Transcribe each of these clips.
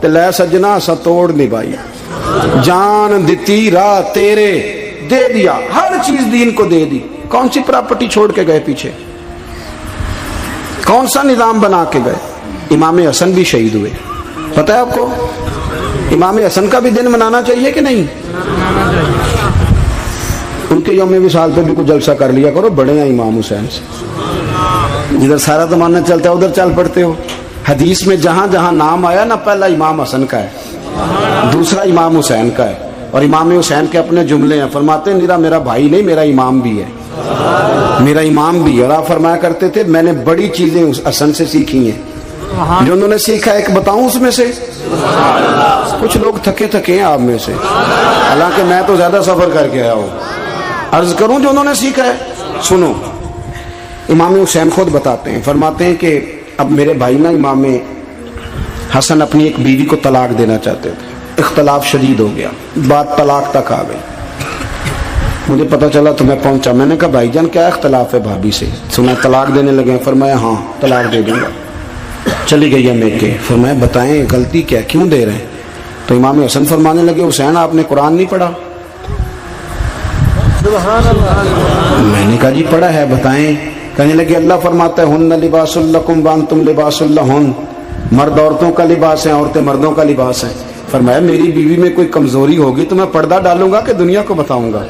تے لے سجنا سا توڑ نہیں بھائی، جان دیتی راہ تیرے دے دیا، ہر چیز دین کو دے دی. کون سی پراپرٹی چھوڑ کے گئے پیچھے؟ کون سا نظام بنا کے گئے؟ امام حسن بھی شہید ہوئے. پتہ ہے آپ کو امام حسن کا بھی دن منانا چاہیے کہ نہیں؟ ان کے یوم وصال پہ بھی کچھ جلسہ کر لیا کرو، بڑے ہیں امام حسین سے. ادھر سارا زمانہ چلتا ہے ادھر چل پڑتے ہو. حدیث میں جہاں جہاں نام آیا نا، پہلا امام حسن کا ہے، دوسرا امام حسین کا ہے. اور امام حسین کے اپنے جملے ہیں، فرماتے ہیں میرا بھائی نہیں، میرا امام بھی ہے، میرا امام بھی ہے. اور آپ فرمایا کرتے تھے میں نے بڑی چیزیں اس حسن سے سیکھی ہیں. جو انہوں نے سیکھا ایک بتاؤں اس میں سے؟ کچھ لوگ تھکے ہیں آپ میں سے، حالانکہ میں تو زیادہ سفر کر کے آیا ہوں. عرض کروں جو انہوں نے سیکھا ہے، سنو. امام حسین خود بتاتے ہیں، فرماتے ہیں کہ اب میرے بھائی نا امام حسن اپنی ایک بیوی کو طلاق دینا چاہتے تھے. اختلاف شدید ہو گیا، بات طلاق تک آ گئی. مجھے پتا چلا تو میں پہنچا. میں نے کہا بھائی جان کیا اختلاف ہے بھابھی سے؟ سنا طلاق دینے لگے. فرمایا ہاں طلاق دے دوں گا. چلی گئی ہے میکے. فرمایا بتائیں غلطی کیا، کیوں دے رہے ہیں؟ تو امام حسن فرمانے لگے حسین آپ نے قرآن نہیں پڑھا؟ میں نے کہا جی پڑھا ہے، بتائیں. کہنے لگے اللہ فرماتا ہے ہن لباس لکم وانتم لباس لہن، مرد عورتوں کا لباس ہے، عورتیں مردوں کا لباس ہیں. فرمایا میری بیوی میں کوئی کمزوری ہوگی تو میں پردہ ڈالوں گا کہ دنیا کو بتاؤں گا؟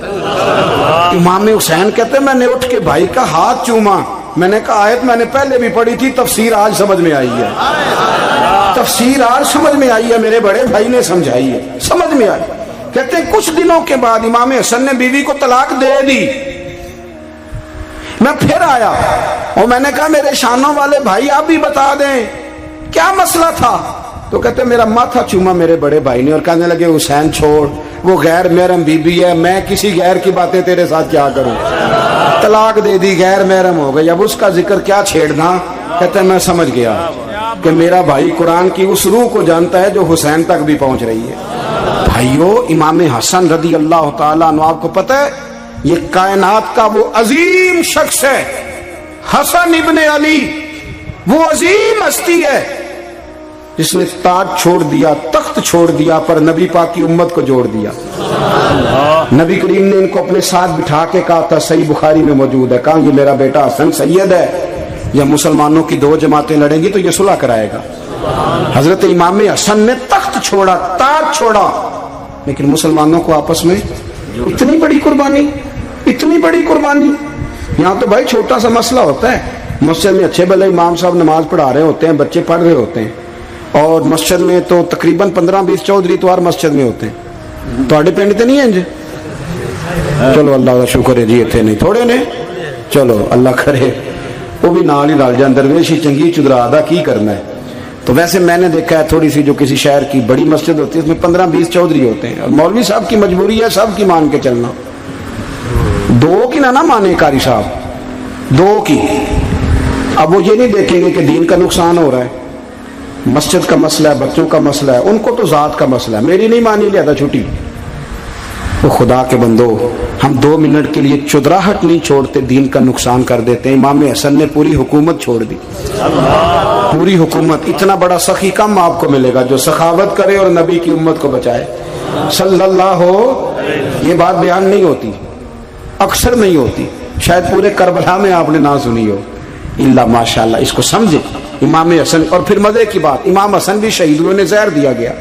امام حسین کہتے ہیں میں نے اٹھ کے بھائی کا ہاتھ چوما. میں نے کہا آیت میں نے پہلے بھی پڑھی تھی، تفسیر آج سمجھ میں آئی ہے، تفسیر آج سمجھ میں آئی ہے، میرے بڑے بھائی نے سمجھائی ہے، سمجھ میں آئی. کہتے ہیں کچھ دنوں کے بعد امام حسن نے بیوی کو طلاق دے دی. میں پھر آیا اور میں نے کہا میرے شانوں والے بھائی آپ بھی بتا دیں کیا مسئلہ تھا. تو کہتے میرا ماتھا چوما میرے بڑے بھائی نے اور کہنے لگے حسین چھوڑ، وہ غیر محرم بیوی ہے، میں کسی غیر کی باتیں تیرے ساتھ کیا کروں؟ طلاق دے دی، غیر محرم ہو گئی، اب اس کا ذکر کیا چھیڑنا. کہتے میں سمجھ گیا کہ میرا بھائی قرآن کی اس روح کو جانتا ہے جو حسین تک بھی پہنچ رہی ہے. بھائیو امام حسن رضی اللہ تعالیٰ عنہ، آپ کو پتہ ہے یہ کائنات کا وہ عظیم شخص ہے، حسن ابن علی، وہ عظیم ہستی ہے جس نے تاج چھوڑ دیا، تخت چھوڑ دیا، پر نبی پاک کی امت کو جوڑ دیا. نبی کریم نے ان کو اپنے ساتھ بٹھا کے کہا تھا، صحیح بخاری میں موجود ہے، کہا یہ میرا بیٹا حسن سید ہے، یا مسلمانوں کی دو جماعتیں لڑیں گی تو یہ صلح کرائے گا. حضرت امام حسن نے تخت چھوڑا، تاج چھوڑا، لیکن مسلمانوں کو آپس میں اتنی بڑی قربانی، اتنی بڑی قربانی. یہاں تو بھائی چھوٹا سا مسئلہ ہوتا ہے، مسجد میں اچھے بھلے امام صاحب نماز پڑھا رہے ہوتے ہیں، بچے پڑھ رہے ہوتے ہیں، اور مسجد میں تو تقریباً 15-20 چودھری تو ہر مسجد میں ہوتے ہیں. تھوڑے پنڈ تے نہیں ہیں جی؟ چلو اللہ کا شکر ہے جی اتنے نہیں تھوڑے نے، چلو اللہ کرے وہ بھی نال ہی رل جان. درویش ہی چنگی چدرا دا کی کرنا ہے. تو ویسے میں نے دیکھا ہے تھوڑی سی جو کسی شہر کی بڑی مسجد ہوتی ہے اس میں 15-20 چودھری ہوتے ہیں، اور مولوی صاحب کی مجبوری ہے سب کی مان کے چلنا. دو کی نہ مانے قاری صاحب، دو کی. اب وہ یہ نہیں دیکھیں گے کہ دین کا نقصان ہو رہا ہے، مسجد کا مسئلہ ہے، بچوں کا مسئلہ ہے، ان کو تو ذات کا مسئلہ ہے. میری نہیں مانی لیا تھا چھٹی. وہ خدا کے بندو، ہم 2 منٹ کے لیے چدراہٹ نہیں چھوڑتے، دین کا نقصان کر دیتے ہیں. امام حسن نے پوری حکومت چھوڑ دی، پوری حکومت. اتنا بڑا سخی کم آپ کو ملے گا جو سخاوت کرے اور نبی کی امت کو بچائے صلی اللہ ہو. یہ بات بیان نہیں ہوتی، اکثر نہیں ہوتی، شاید پورے کربلا میں آپ نے نہ سنی ہو الا ماشاءاللہ. اس کو سمجھے امام حسن. اور پھر مزے کی بات، امام حسن بھی شہید ہوئے، انہیں زہر دیا گیا،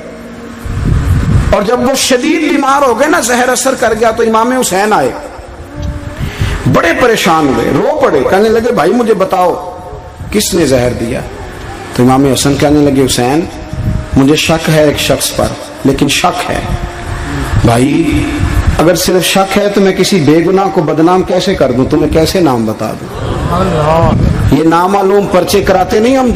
اور جب وہ شدید بیمار ہو گئے نا، زہر اثر کر گیا، تو امام حسین آئے، بڑے پریشان ہوئے، رو پڑے، کہنے لگے بھائی مجھے بتاؤ کس نے زہر دیا. تو امام حسن کہنے لگے حسین مجھے شک ہے ایک شخص پر، لیکن شک ہے بھائی، اگر صرف شک ہے تو میں کسی بے گناہ کو بدنام کیسے کر دوں، تمہیں کیسے نام بتا دوں. یہ نامعلوم پرچے کراتے نہیں ہم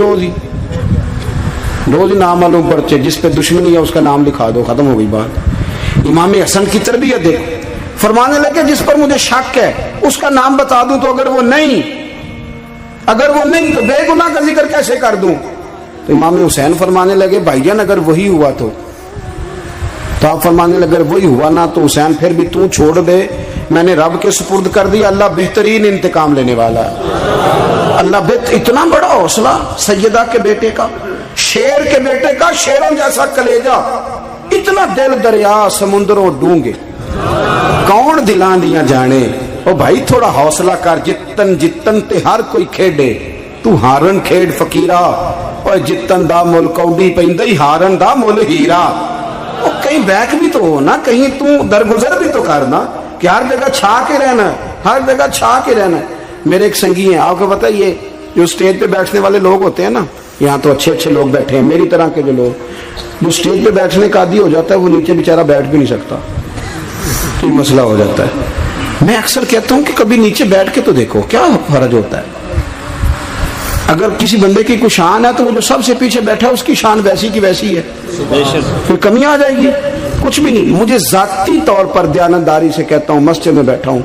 روز نامعلوم پرچے، جس پہ دشمنی ہے اس کا نام لکھا دو، ختم ہو گئی بات. امام حسن کی تربیت دیکھو، فرمانے لگے جس پر مجھے شک ہے اس کا نام بتا دوں، تو اگر وہ نہیں تو بے گناہ کا ذکر کیسے کر دوں. تو امام حسین فرمانے لگے بھائی جان اگر وہی ہوا تو آپ فرمانے لگے اگر وہی ہوا نا تو حسین پھر بھی تو چھوڑ دے، میں نے رب کے سپرد کر دیا، اللہ بہترین انتقام لینے والا ہے. اللہ اتنا بڑا حوصلہ سیدہ کے بیٹے کا. شیر کے بیٹے کا شیروں جیسا کلیجہ، اتنا دل دریا سمندروں ڈونگے، کون دلاں دیاں جانے۔ او بھائی تھوڑا حوصلہ کر، جتن جتن تے ہر کوئی کھیڈے، تو ہارن کھیڈ فقیرا، اور جتن دا مل کوڈی پیندی ہارن دا مل ہیرا۔ او کہیں بیک بھی تو ہو نا، کہیں تو درگزر بھی تو کرنا، کہ ہر جگہ چھا کے رہنا ہے، ہر جگہ چھا کے رہنا ہے۔ میرے ایک سنگی ہیں، آپ کو پتہ یہ جو اسٹیج پہ بیٹھنے والے لوگ ہوتے ہیں نا، یہاں تو اچھے اچھے لوگ بیٹھے ہیں، میری طرح کے جو لوگ، جو اسٹیج پہ بیٹھنے کا عادی ہو جاتا ہے وہ نیچے بیچارہ بیٹھ بھی نہیں سکتا، یہ مسئلہ ہو جاتا ہے۔ میں اکثر کہتا ہوں کہ کبھی نیچے بیٹھ کے تو دیکھو کیا فرق ہوتا ہے۔ اگر کسی بندے کی کوئی شان ہے تو وہ جو سب سے پیچھے بیٹھا ہے اس کی شان ویسی کی ویسی ہے، پھر کمی آ جائے گی؟ کچھ بھی نہیں۔ مجھے ذاتی طور پر دیانتداری سے کہتا ہوں، مسجد میں بیٹھا ہوں،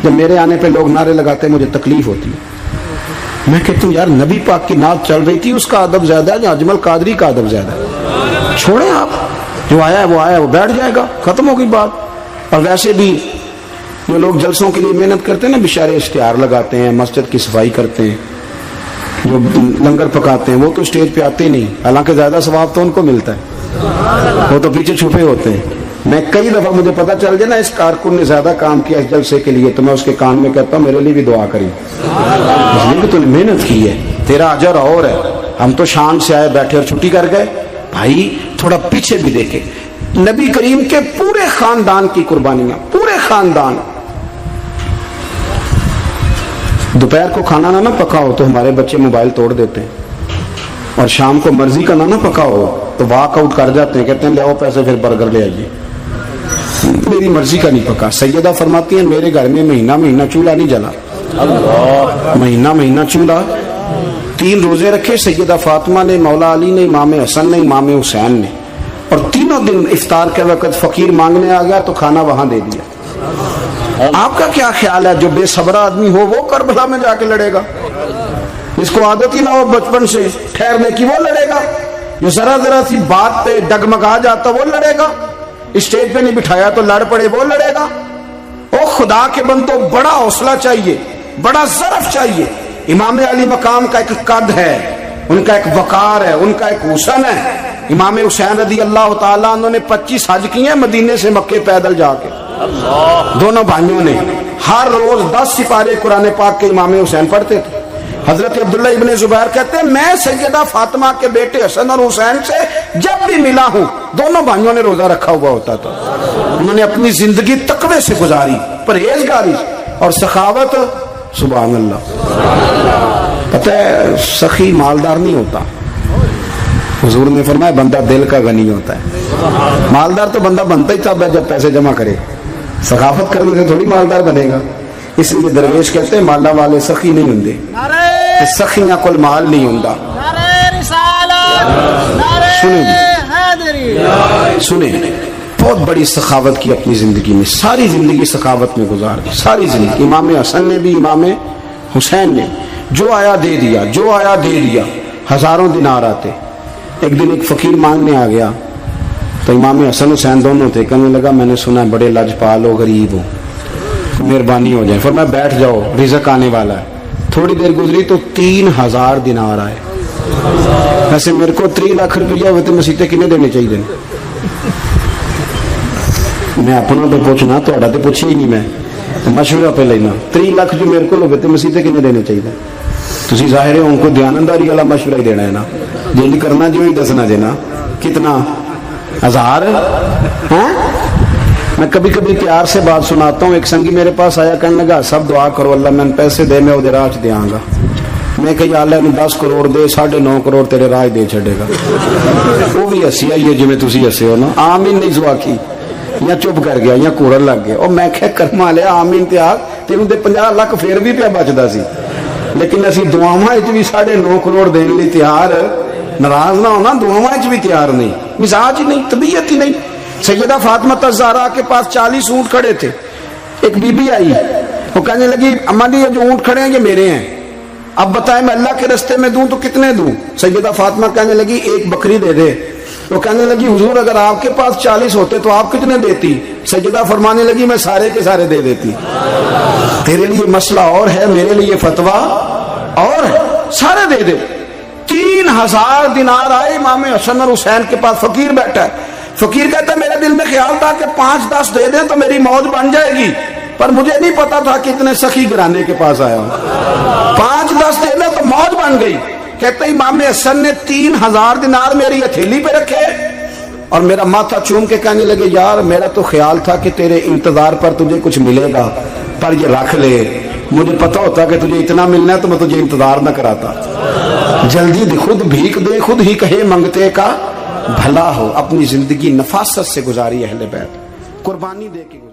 جب میرے آنے پہ لوگ نعرے لگاتے ہیں مجھے تکلیف ہوتی ہے۔ میں کہتا ہوں یار نبی پاک کی نعت چل رہی تھی، اس کا ادب زیادہ ہے یا اجمل قادری کا ادب زیادہ ہے؟ چھوڑیں آپ، جو آیا ہے وہ بیٹھ جائے گا، ختم ہو گئی بات۔ اور ویسے بھی جو لوگ جلسوں کے لیے محنت کرتے ہیں نا، بشارے اشتہار لگاتے ہیں، مسجد کی صفائی کرتے ہیں، جو لنگر پکاتے ہیں، وہ تو اسٹیج پہ آتے ہی نہیں، حالانکہ زیادہ ثواب تو ان کو ملتا ہے، وہ تو پیچھے چھپے ہوتے ہیں۔ میں کئی دفعہ مجھے پتہ چل جائے نا اس کارکن نے زیادہ کام کیا اس جلسے کے لیے، تو میں اس کے کان میں کہتا ہوں میرے لیے بھی دعا کری، اس لیے کہ تو نے محنت کی ہے، تیرا اجر اور ہے۔ ہم تو شان سے آئے بیٹھے اور چھٹی کر گئے۔ بھائی تھوڑا پیچھے بھی دیکھے، نبی کریم کے پورے خاندان کی قربانیاں، پورے خاندان۔ دوپہر کو کھانا نہ پکا ہو تو ہمارے بچے موبائل توڑ دیتے ہیں، اور شام کو مرضی کا نہ پکا ہو تو واک آؤٹ کر جاتے ہیں، کہتے ہیں لے آؤ پیسے پھر برگر لے آئیے، میری مرضی کا نہیں پکا۔ سیدہ فرماتی ہیں میرے گھر میں مہینہ چولہا نہیں جلا، مہینہ چولہا۔ 3 روزے رکھے سیدہ فاطمہ نے، مولا علی نے، امام حسن نے، امام حسین نے، اور تینوں دن افطار کے وقت فقیر مانگنے آ گیا تو کھانا وہاں دے دیا۔ آپ کا کیا خیال ہے جو بے صبر آدمی ہو وہ کربلا میں جا کے لڑے گا؟ جس کو عادت ہی نہ ہو بچپن سے ٹھہرنے کی وہ لڑے گا؟ جو ذرا سی بات پہ ڈگمگا جاتا وہ لڑے گا؟ اسٹیج پہ نہیں بٹھایا تو لڑ پڑے وہ لڑے گا؟ او خدا کے بندو، بڑا حوصلہ چاہیے، بڑا ظرف چاہیے۔ امام علی مقام کا ایک قد ہے، ان کا ایک وقار ہے، ان کا ایک حسن ہے۔ امام حسین رضی اللہ تعالیٰ عنہ نے 25 حج کیے ہیں مدینے سے مکے پیدل جا کے، دونوں بھائیوں نے۔ ہر روز 10 سپارے قرآن پاک کے امام حسین پڑھتے تھے۔ حضرت عبداللہ ابن زبیر کہتے ہیں میں سیدہ فاطمہ کے بیٹے حسن اور حسین سے جب بھی ملا ہوں دونوں بھائیوں نے روزہ رکھا ہوا ہوتا تھا۔ انہوں نے اپنی زندگی تقوی سے گزاری، پرہیزگاری اور سخاوت۔ سبحان اللہ۔ پتہ ہے سخی مالدار نہیں ہوتا، حضور نے فرمایا بندہ دل کا غنی ہوتا ہے۔ مالدار تو بندہ بنتا ہی تب ہے جب پیسے جمع کرے، سخاوت کرنے سے تھوڑی مالدار بنے گا۔ اس لیے درویش کہتے ہیں مالا والے سخی نہیں ہوندے، سخیاں کل مال نہیں ہوندا۔ سنیں بہت بڑی سخاوت کی اپنی زندگی میں، ساری زندگی سخاوت میں گزار دی، ساری زندگی۔ امام حسن نے بھی، امام حسین نے، جو آیا دے دیا، جو آیا دے دیا۔ ہزاروں دینار آتے۔ ایک دن ایک فقیر مانگنے آ گیا تو امام حسن حسین دونوں تھے، کہنے لگا میں نے سنا بڑے لجپال ہو، غریب ہو، مہربانی ہو جائے۔ فرمایا بیٹھ جاؤ رزق آنے والا ہے۔ تھوڑی دیر گزری تو 3000 دینار آئے۔ ویسے میرے کو 3 لاکھ روپیہ ہوئے تو مسیطے کنے دینے چاہیے؟ میں اپنا تو پوچھنا، تو پوچھے ہی نہیں، میں مشورہ پہ لینا۔ 3 لاکھ جو میرے کو ہوئے تو مسیطے کنے دینے چاہیے؟ تسی ظاہر ہے ان کو دیانتداری والا مشورہ ہی دینا ہے نا، جو نہیں کرنا جو ہی دسنا جے نا۔ کتنا 1000؟ میں کبھی کبھی پیار سے بات سناتا ہوں۔ ایک سنگی میرے پاس آیا، کہنے لگا سب دعا کرو اللہ میں پیسے دے، میں وہ راج دیا گا۔ میں کہ یا اللہ 10 کروڑ دے، 9.5 کروڑ تیرے راج دے چھڑے گا۔ وہ بھی ہسی آئی ہے جی تسی ہسے ہو نا، آمین نہیں زوا کی، یا چپ کر گیا یا کوڑن لگ گیا۔ اور میں کہ کرما لیا آمین تے آگ تینوں دے 50 لاکھ پھر بھی پیا بچدا سی، لیکن اسی دعاواں وچ بھی 9.5 کروڑ دین لئی تیار، ناراض نہ ہونا، دعاواں وچ بھی تیار نہیں، مزاج ہی نہیں، طبیعت ہی نہیں۔ سیدہ فاطمہ الزہرا کے پاس 40 اونٹ کھڑے تھے۔ ایک بی بی آئی، وہ کہنے لگی اما جی یہ جو اونٹ کھڑے ہیں یہ میرے ہیں، اب بتائیں میں اللہ کے راستے میں دوں تو کتنے دوں؟ سیدہ فاطمہ کہنے لگی 1 بکری دے دے۔ وہ کہنے لگی حضور اگر آپ کے پاس 40 ہوتے تو آپ کتنے دیتی؟ سیدہ فرمانے لگی میں سارے کے سارے دے دیتی۔ تیرے لیے مسئلہ اور ہے، میرے لیے فتویٰ اور ہے، سارے دے دے۔ 3000 دینار آئے امام حسن اور حسین کے پاس. فقیر بیٹھا ہے. فقیر کہتا ہے میرے دل میں خیال تھا کہ 5-10 دے دیں تو میری موت بن جائے گی, پر مجھے نہیں پتا تھا کہ اتنے سخی گھرانے کے پاس آیا ہوں. 5-10 دے دیں تو موت بن گئی. کہتے امام حسن نے 3000 دینار میری ہتھیلی پہ رکھے اور میرا ماتھا چوم کے کہنے لگے یار میرا تو خیال تھا کہ تیرے انتظار پر تجھے کچھ ملے گا, پر یہ رکھ لے, مجھے پتا ہوتا کہ تجھے اتنا ملنا ہے تو میں تجھے انتظار نہ کراتا. جلدی خود بھیک دے خود ہی کہے منگتے کا بھلا ہو. اپنی زندگی نفاست سے گزاری اہل بیت, قربانی دے کے گزاری.